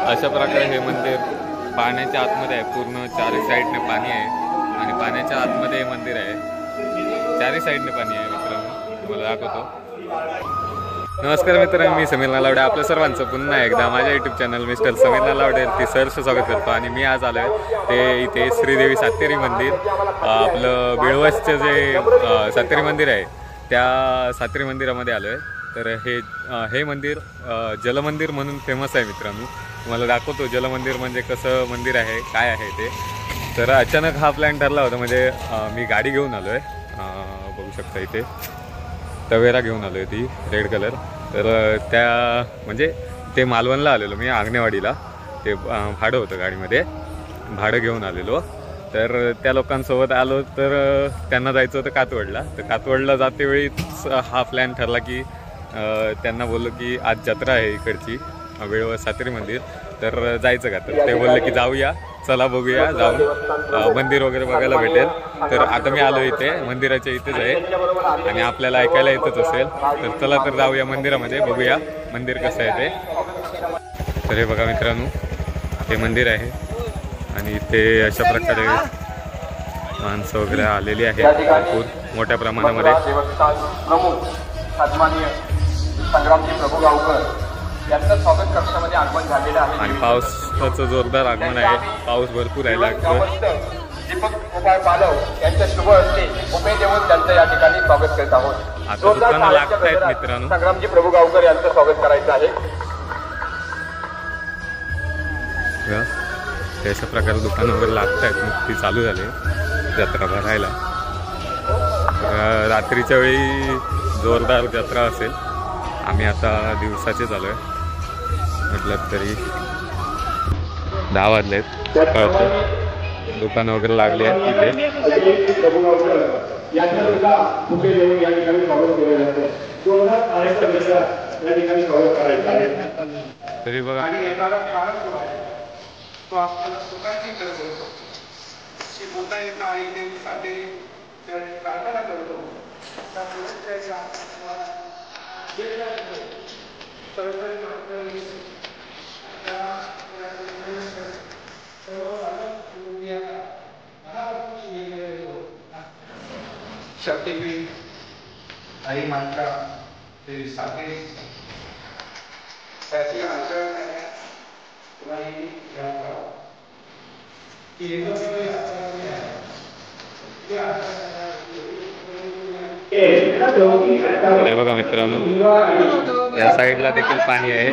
अशा प्रकारे हे मंदिर पाण्याच्या आतमध्ये आहे. पूर्ण चारही साईडने पाणी आहे आणि पाण्याच्या आतमध्ये हे मंदिर आहे. चारही साईडने पाणी आहे मित्रांनो, तुम्हाला दाखवतो. नमस्कार मित्रांनो, मी समीर नलावडे आपल्या सर्वांचं पुन्हा एकदा माझ्या YouTube channel mister Sameer Nalawade ती सहर्ष स्वागत करतो. आणि मी आज आलो आहे ते इथे श्रीदेवी सातेरी मंदिर, आपलं बेळवसचं जे सातेरी मंदिर आहे त्या सातेरी मंदिरामध्ये आलो आहे. तर हे मंदिर जलमंदिर म्हणून फेमस आहे मित्रांनो. तुम्हाला दाखवतो जलमंदिर म्हणजे कसं मंदिर आहे, काय आहे ते. तर अचानक हा प्लॅन ठरला होता, म्हणजे मी गाडी घेऊन आलो आहे, बघू शकता इथे तवेरा घेऊन आलो आहे, ती रेड कलर. तर त्या म्हणजे ते मालवणला आलेलो मी, आग्नेवाडीला. ते भाडं होतं गाडीमध्ये, भाडं घेऊन आलेलो. तर त्या लोकांसोबत आलो, तर त्यांना जायचं होतं कातवडला. तर कातवडला जातेवेळीच हा प्लॅन ठरला की त्यांना बोललो की आज जत्रा आहे इकडची बेळवस सातेरी मंदिर, तर जायचं का. तर ते बोलले की जाऊया, चला बघूया, जाऊन मंदिर वगैरे बघायला भेटेल. तर आता मी आलो इथे मंदिराच्या इथेच आहे आणि आपल्याला ऐकायला येतच असेल. तर चला तर जाऊया मंदिरामध्ये, बघूया मंदिर कसं आहे ते. तर हे बघा मित्रांनो, हे मंदिर आहे आणि इथे अशा प्रकारे माणसं वगैरे आलेली आहेत भरपूर मोठ्या प्रमाणामध्ये. संग्रामजी प्रभू गावकर यांचं स्वागत कक्षामध्ये आगमन झालेलं आहे आणि पावसाचं जोरदार आगमन आहे. पाऊस भरपूर आहे लागतो. दीपक गोपाळ पालव यांच्या शुभ हस्ते उमे देऊन त्यांचं या ठिकाणी स्वागत करत आहोत. आता दुकानं लागत आहेत मित्रांनो. संग्रामजी प्रभू गावकर यांचं स्वागत करायचं आहे. अशा प्रकारे दुकानं वगैरे लागत आहेत, नुकती चालू झाली जत्रा भरायला. रात्रीच्या वेळी जोरदार जत्रा असेल. आम्ही आता दिवसाचे चालू आहे, म्हटलं तरी 10 वाजलेत सकाळचं. दुकानं वगैरे लागली आहेत तिथे. तरी बघा शक्तीपीठ आई माता ते साखरे त्याची आचरण हे बघा मित्रांनो, या साईडला देखील पाणी आहे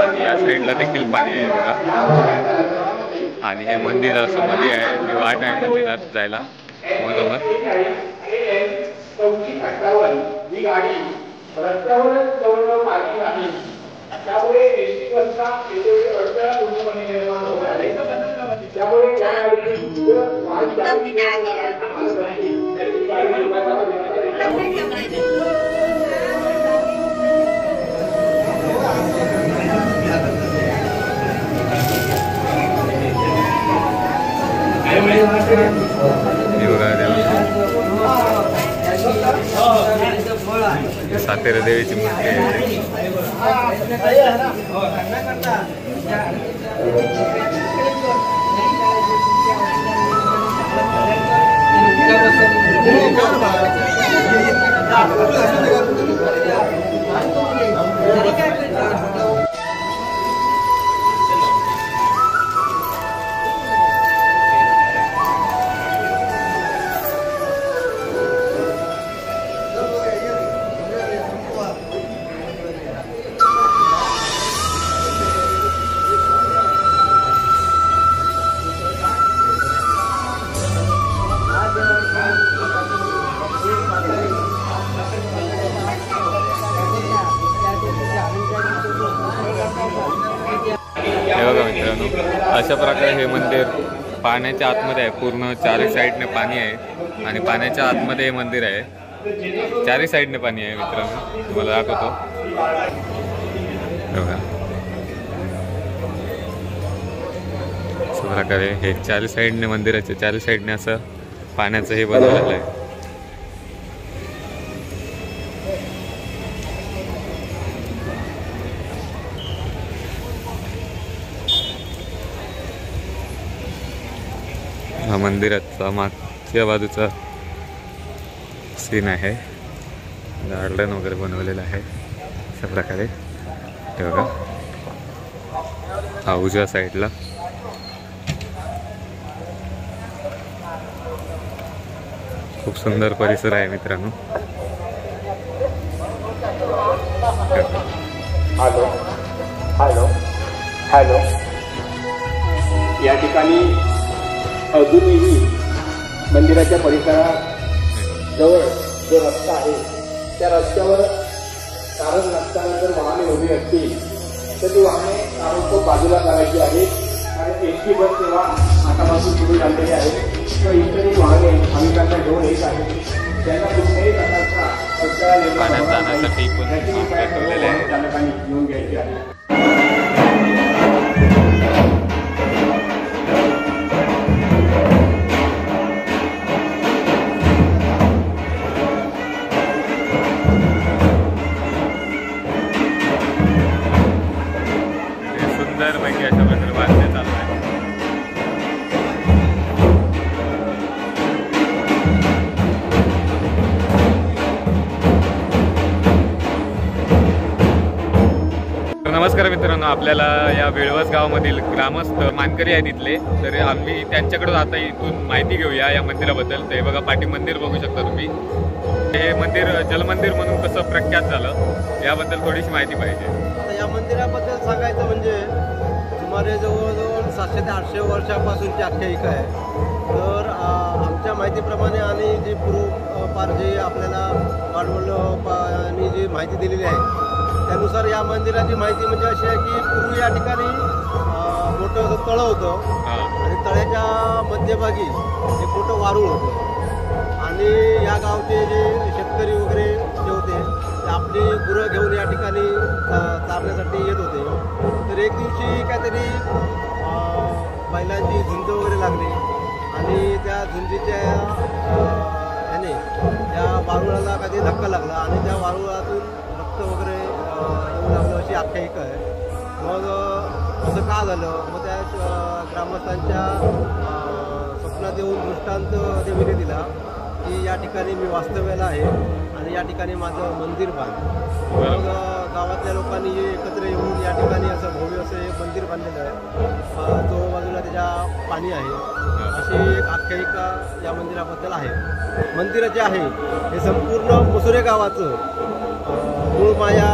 आणि या साईडला देखील पाणी आहे बघा. आणि हे मंदिर असं मध्ये आहे, मी वाट आहे मंदिरात जायला. बरोबर सातेरी देवीची मूर्ती आहे. अशा प्रकारे हे मंदिर पाण्याच्या आतमध्ये आहे. पूर्ण चारही साईडने पाणी आहे आणि पाण्याच्या आतमध्ये हे मंदिर आहे. चारही साईडने पाणी आहे मित्रांनो, तुम्हाला दाखवतो. बघा अशा प्रकारे हे चारही साईडने मंदिराच्या चारही साईडने असं पाण्याचं हे बनवलेलं आहे. हा मंदिराचा मागच्या बाजूचा सीन आहे. गार्डन वगैरे बनवलेलं आहे अशा प्रकारे. हे बघा हा उजव्या साईडला खूप सुंदर परिसर आहे मित्रांनो. Hello hello hello. या ठिकाणी अजूनही मंदिराच्या परिसरात जवळ जो रस्ता आहे त्या रस्त्यावर कारण नसताना जर वाहने उभी असतील तर ती वाहने ताबडतोब बाजूला करायची आहे. कारण एसटी बस सेवा आतापासून सुरू झालेली आहे. तर इतरही वाहने भाविकांना घेऊन येत आहेत. त्यांना कुठल्याही प्रकारचा अडथळा निर्माण पाण्यात होणार नाही जाण्यासाठी पण याची उपाय ठेवलेले आहे. चालकांनी घेऊन घ्यायची आहे. सुंदरपैकी अशा प्रकारे बांधण्यात आलं आहे. नमस्कार मित्रांनो, आपल्याला या वेळवस गावामधील ग्रामस्थ मानकरी आहेत इथले, तर आम्ही त्यांच्याकडून आता इथून माहिती घेऊया या मंदिराबद्दल. ते बघा पाठी मंदिर बघू शकता तुम्ही. हे मंदिर जलमंदिर म्हणून कसं प्रख्यात झालं याबद्दल थोडीशी माहिती पाहिजे. आता या मंदिराबद्दल सांगायचं म्हणजे सुमारे जवळजवळ 700 ते 800 वर्षापासूनची आख्यायिका आहे. तर आमच्या माहितीप्रमाणे आणि जी पूर्वपार जे आपल्याला वाडवडिलांनी जी माहिती दिलेली आहे त्यानुसार या मंदिराची माहिती म्हणजे अशी आहे की पूर्वी या ठिकाणी मोठं असं तळं होतं आणि तळ्याच्या मध्यभागी एक मोठं वारूळ होतं आणि या गावचे जे शेतकरी वगैरे जे होते ते आपली गुरं घेऊन या ठिकाणी चारण्यासाठी येत होते. तर एक दिवशी काहीतरी बैलांची झुंज वगैरे लागली आणि त्या झुंजीच्या याने त्या वारुळाला काहीतरी धक्का लागला आणि त्या वारुळातून रक्त वगैरे येऊ लागलं अशी आख्यायिका आहे. मग असं का झालं, मग त्या ग्रामस्थांच्या स्वप्नात येऊन दृष्टांत देवीने दिला की या ठिकाणी मी वास्तव्याला आहे आणि या ठिकाणी माझं मंदिर बांध. मग गावातल्या लोकांनी एकत्र येऊन या ठिकाणी असं भव्य असं एक मंदिर बांधलेलं आहे. जो बाजूला त्याच्या पाणी आहे अशी एक आख्यायिका या मंदिराबद्दल आहे. मंदिर जे आहे हे संपूर्ण मुसुरे गावाचं मूळ माया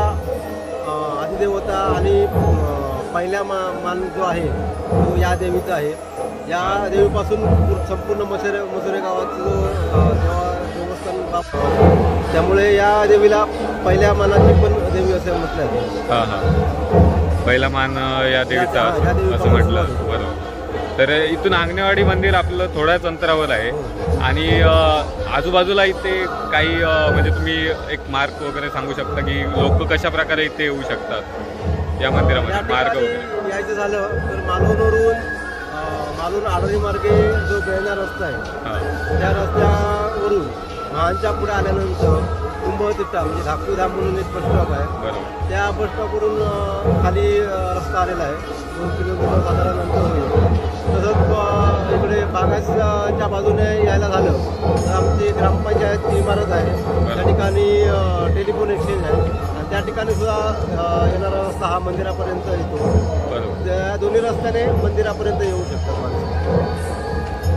आदिदेवता आणि पहिला मान जो आहे तो या देवीचा आहे. या देवीपासून संपूर्ण मुसुरे गावाचं देवस्थान, त्यामुळे या देवीला पहिल्या मानाची पण देवी असं म्हटलं जातं. पहिला मान या देवीचा असं म्हटलं. बरोबर. तर इथून आंगणेवाडी मंदिर आपलं थोड्याच अंतरावर आहे आणि आजूबाजूला इथे काही म्हणजे तुम्ही एक मार्ग वगैरे सांगू शकता की लोक कशा प्रकारे इथे येऊ शकतात या मंदिरामध्ये, मार्ग वगैरे यायचं झालं तर मालून आडोली मार्गे जो बेळणार रस्ता आहे त्या रस्त्यावरून महानच्या पुढे आल्यानंतर कुंभतिट्टा म्हणजे धाकूधाम म्हणून एक बस स्टॉप आहे. त्या बस स्टॉपवरून खाली रस्ता आलेला आहे. 2 किलोमीटर साधारण अंतर होईल. तसंच इकडे बागासच्या बाजूने यायला झालं तर आमची ग्रामपंचायतची इमारत आहे. त्या ठिकाणी टेलिफोन एक्सचेंज आहे आणि त्या ठिकाणी सुद्धा येणारा रस्ता हा मंदिरापर्यंत येतो. त्या दोन्ही रस्त्याने मंदिरापर्यंत येऊ शकतात माणसं.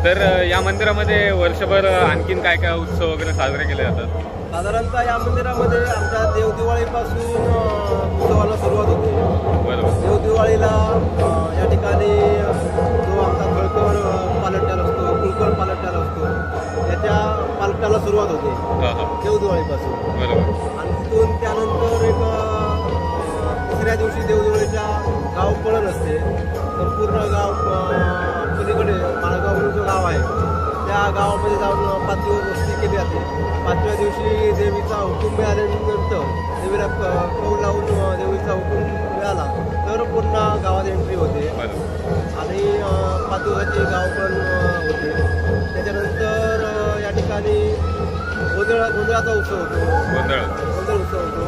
तर या मंदिरामध्ये वर्षभर आणखीन काय काय उत्सव वगैरे साजरे केले जातात? साधारणतः या मंदिरामध्ये आमच्या देवदिवाळीपासून उत्सवाला सुरुवात होते. बरोबर. देवदिवाळीला या ठिकाणी जो आमचा खळकर पालट्याला असतो, कुलकर पालट्याला असतो, याच्या पालट्याला सुरुवात होते देवदिवाळीपासून. बरोबर. आणि तिथून त्यानंतर एक तिसऱ्या दिवशी देवदिवाळीच्या गाव पळण असते. संपूर्ण गाव पलीकडे माळगाव म्हणून जो गाव आहे त्या गावामध्ये जाऊन 5 दिवस वस्ती केली जाते. 5व्या दिवशी देवीचा हुकूम मिळाल्यानंतर देवीला कौल लावून देवीचा हुकूम मिळाला तर पुन्हा गावात एंट्री होते आणि 5 दिवसाची गाव पण होते. त्याच्यानंतर या ठिकाणी गोंधळाचा उत्सव होतो. गोंधळ उत्सव होतो.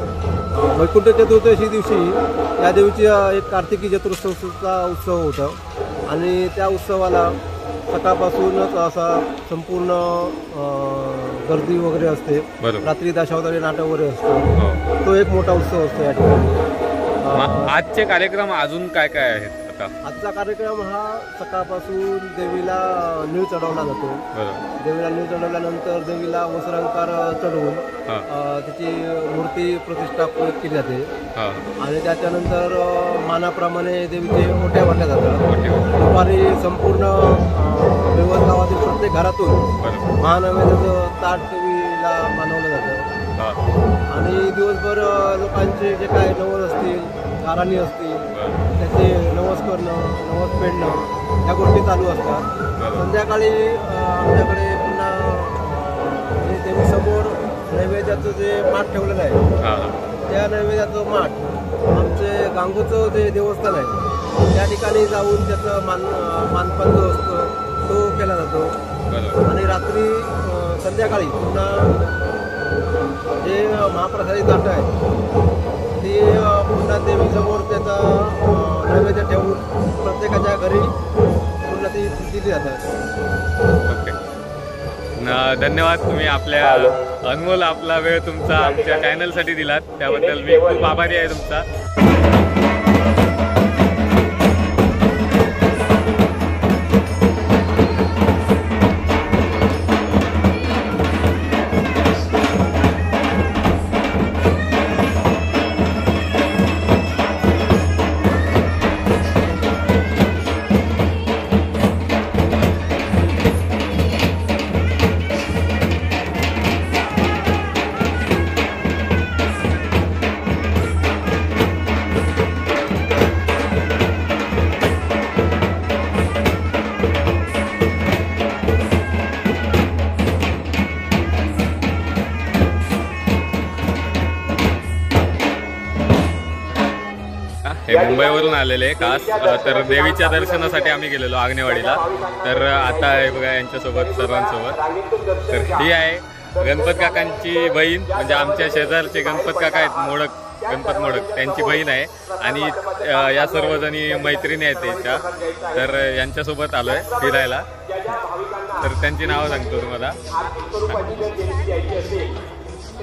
वैकुंठ चतुर्दशी दिवशी या देवीची एक कार्तिकी चतुर्थीचा उत्सव होता आणि त्या उत्सवाला सकाळपासूनच असा संपूर्ण गर्दी वगैरे असते. बरोबर. रात्री दशावतारी नाटक वगैरे असतो. हो. तो एक मोठा उत्सव असतो या ठिकाणी. आजचे कार्यक्रम अजून काय काय आहेत आता? आजचा कार्यक्रम हा सकाळपासून देवीला नीळ चढवला जातो. बरोबर. देवीला नीळ चढवल्यानंतर देवीला वस्त्रालंकार चढवून हां. त्याची मूर्ती प्रतिष्ठापित केली जाते. हां. आणि त्याच्यानंतर मानाप्रमाणे देवीचे ओट्या भरल्या जातात. ओके. दुपारी संपूर्ण रेवत गावातील प्रत्येक घरातून बरोबर. महानैवेद्याचं ताट देवीला मानवलं जातं. हां. आणि दिवसभर लोकांचे जे काय नवस असतील, गाराणी असतील, बरं. त्याचे नवस करणं, नवस फेडणं ह्या गोष्टी चालू असतात. बरं. संध्याकाळी आमच्याकडे पुन्हा जे देवीसमोर नैवेद्याचं जे माठ ठेवलेलं आहे, हां. त्या नैवेद्याचं माठ आमचे गांगूचं जे देवस्थान आहे त्या ठिकाणी जाऊन त्याचं मानपान जो असतो तो केला जातो. बरोबर. आणि रात्री संध्याकाळी पुन्हा जे महाप्रसादी ताटं आहेत ती पुन्हा देवीसमोर त्याचा नैवेद्य ठेवून प्रत्येकाच्या घरी पुन्हा ती दिली जातात. ओके. धन्यवाद. तुम्ही आपल्या अनमोल आपला वेळ तुमचा आमच्या चॅनलसाठी दिलात त्याबद्दल मी खूप आभारी आहे तुमचा. हे मुंबईवरून आलेले खास तर देवीच्या दर्शनासाठी आम्ही गेलेलो आग्नेवाडीला. तर आता हे बघा यांच्यासोबत सर्वांसोबत तर ही आहे गणपत काकांची बहीण, म्हणजे आमच्या शेजारचे गणपत काका आहेत मोडक, गणपत मोडक त्यांची बहीण आहे. आणि या सर्वजणी मैत्रिणी आहेत त्यांच्या. तर यांच्यासोबत आलोय फिरायला. तर त्यांची नावं सांगतो तुम्हाला.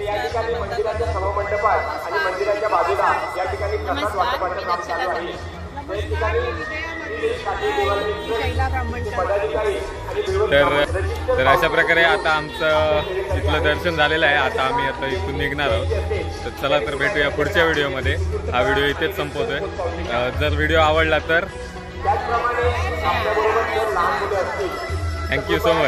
या ठिकाणी मंदिराच्या सभामंडपात आणि मंदिराच्या बाजूला या ठिकाणी प्रसाद वाटपाचं काम चालू आहे. तर अशा प्रकारे आता आमचं इथलं दर्शन झालेलं आहे. आता आम्ही आता इथून निघणार आहोत. तर चला तर भेटूया पुढच्या व्हिडिओमध्ये. हा व्हिडिओ इथेच संपवतोय. जर व्हिडिओ आवडला तर थँक्यू सो मच.